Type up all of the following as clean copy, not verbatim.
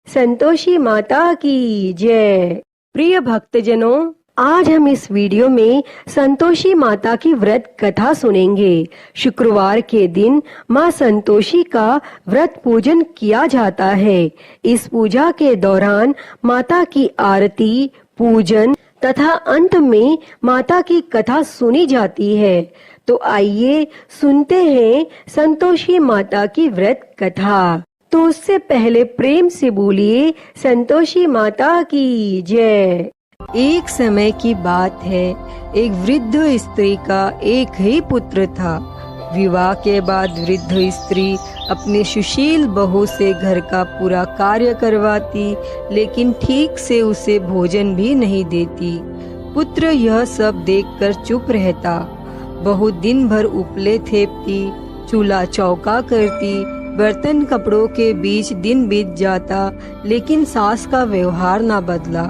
संतोषी माता की जय। प्रिय भक्तजनों, आज हम इस वीडियो में संतोषी माता की व्रत कथा सुनेंगे। शुक्रवार के दिन माँ संतोषी का व्रत पूजन किया जाता है। इस पूजा के दौरान माता की आरती, पूजन तथा अंत में माता की कथा सुनी जाती है। तो आइए सुनते हैं संतोषी माता की व्रत कथा। तो उससे पहले प्रेम से बोलिए संतोषी माता की जय। एक समय की बात है, एक वृद्ध स्त्री का एक ही पुत्र था। विवाह के बाद वृद्ध स्त्री अपने सुशील बहू से घर का पूरा कार्य करवाती, लेकिन ठीक से उसे भोजन भी नहीं देती। पुत्र यह सब देखकर चुप रहता। बहू दिन भर उपले थेपती, चूल्हा चौका करती, बर्तन कपड़ों के बीच दिन बीत जाता, लेकिन सास का व्यवहार ना बदला।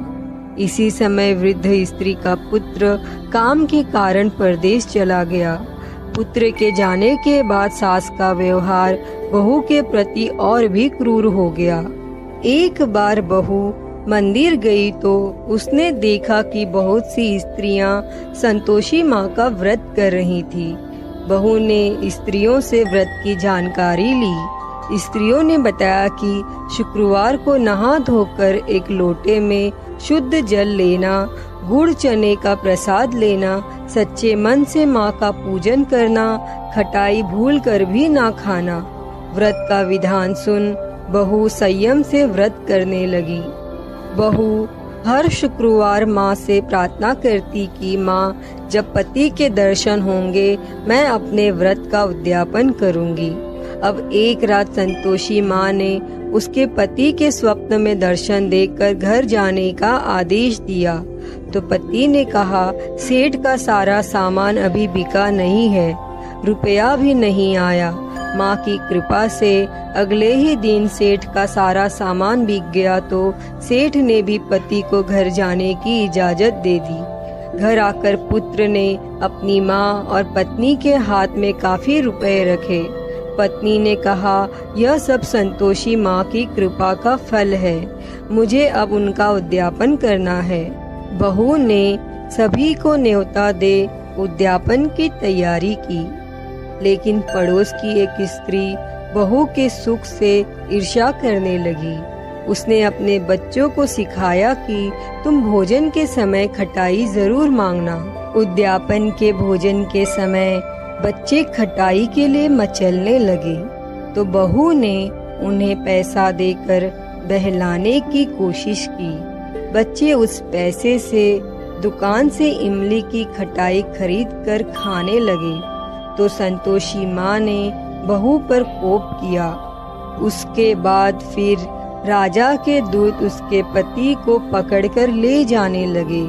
इसी समय वृद्ध स्त्री का पुत्र काम के कारण परदेश चला गया। पुत्र के जाने के बाद सास का व्यवहार बहू के प्रति और भी क्रूर हो गया। एक बार बहू मंदिर गई तो उसने देखा कि बहुत सी स्त्रियां संतोषी माँ का व्रत कर रही थी। बहू ने स्त्रियों से व्रत की जानकारी ली। स्त्रियों ने बताया कि शुक्रवार को नहा धोकर एक लोटे में शुद्ध जल लेना, गुड़ चने का प्रसाद लेना, सच्चे मन से माँ का पूजन करना, खटाई भूल कर भी ना खाना। व्रत का विधान सुन बहू संयम से व्रत करने लगी। बहू हर शुक्रवार माँ से प्रार्थना करती कि माँ, जब पति के दर्शन होंगे मैं अपने व्रत का उद्यापन करूँगी। अब एक रात संतोषी माँ ने उसके पति के स्वप्न में दर्शन देखकर घर जाने का आदेश दिया। तो पति ने कहा, सेठ का सारा सामान अभी बिका नहीं है, रुपया भी नहीं आया। माँ की कृपा से अगले ही दिन सेठ का सारा सामान बिक गया तो सेठ ने भी पति को घर जाने की इजाजत दे दी। घर आकर पुत्र ने अपनी माँ और पत्नी के हाथ में काफी रुपए रखे। पत्नी ने कहा, यह सब संतोषी माँ की कृपा का फल है, मुझे अब उनका उद्यापन करना है। बहू ने सभी को न्योता दे उद्यापन की तैयारी की, लेकिन पड़ोस की एक स्त्री बहू के सुख से ईर्ष्या करने लगी। उसने अपने बच्चों को सिखाया कि तुम भोजन के समय खटाई जरूर मांगना। उद्यापन के भोजन के समय बच्चे खटाई के लिए मचलने लगे तो बहू ने उन्हें पैसा देकर बहलाने की कोशिश की। बच्चे उस पैसे से दुकान से इमली की खटाई खरीद कर खाने लगे तो संतोषी माँ ने बहू पर कोप किया। उसके बाद फिर राजा के दूत उसके पति को पकड़कर ले जाने लगे।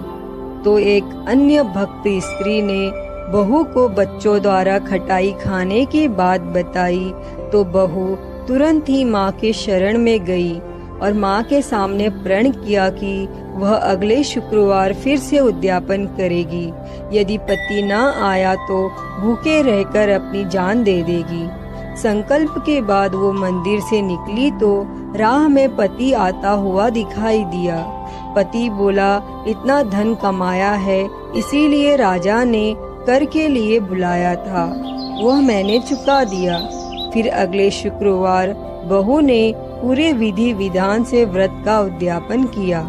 तो एक अन्य भक्त स्त्री ने बहू को बच्चों द्वारा खटाई खाने की बात बताई तो बहू तुरंत ही माँ के शरण में गई और माँ के सामने प्रण किया कि वह अगले शुक्रवार फिर से उद्यापन करेगी। यदि पति न आया तो भूखे रहकर अपनी जान दे देगी। संकल्प के बाद वो मंदिर से निकली तो राह में पति आता हुआ दिखाई दिया। पति बोला, इतना धन कमाया है इसीलिए राजा ने कर के लिए बुलाया था, वह मैंने चुका दिया। फिर अगले शुक्रवार बहू ने पूरे विधि विधान से व्रत का उद्यापन किया।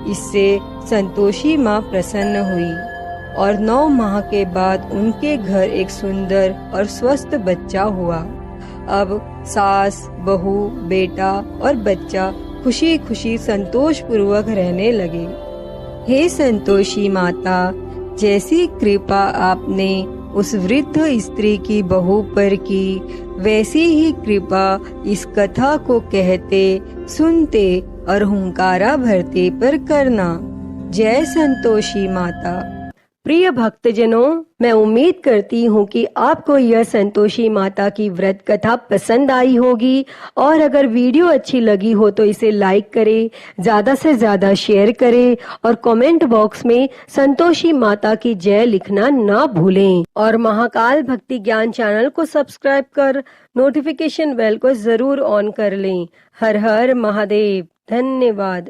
इससे संतोषी माँ प्रसन्न हुई और 9 माह के बाद उनके घर एक सुंदर और स्वस्थ बच्चा हुआ। अब सास, बहू, बेटा और बच्चा खुशी खुशी संतोष पूर्वक रहने लगे। हे संतोषी माता, जैसी कृपा आपने उस वृद्ध स्त्री की बहू पर की, वैसी ही कृपा इस कथा को कहते, सुनते और हुंकारा भरते पर करना। जय संतोषी माता। प्रिय भक्तजनों, मैं उम्मीद करती हूँ कि आपको यह संतोषी माता की व्रत कथा पसंद आई होगी और अगर वीडियो अच्छी लगी हो तो इसे लाइक करें, ज्यादा से ज्यादा शेयर करें और कमेंट बॉक्स में संतोषी माता की जय लिखना ना भूलें और महाकाल भक्ति ज्ञान चैनल को सब्सक्राइब कर नोटिफिकेशन बेल को जरूर ऑन कर लें। हर हर महादेव। धन्यवाद।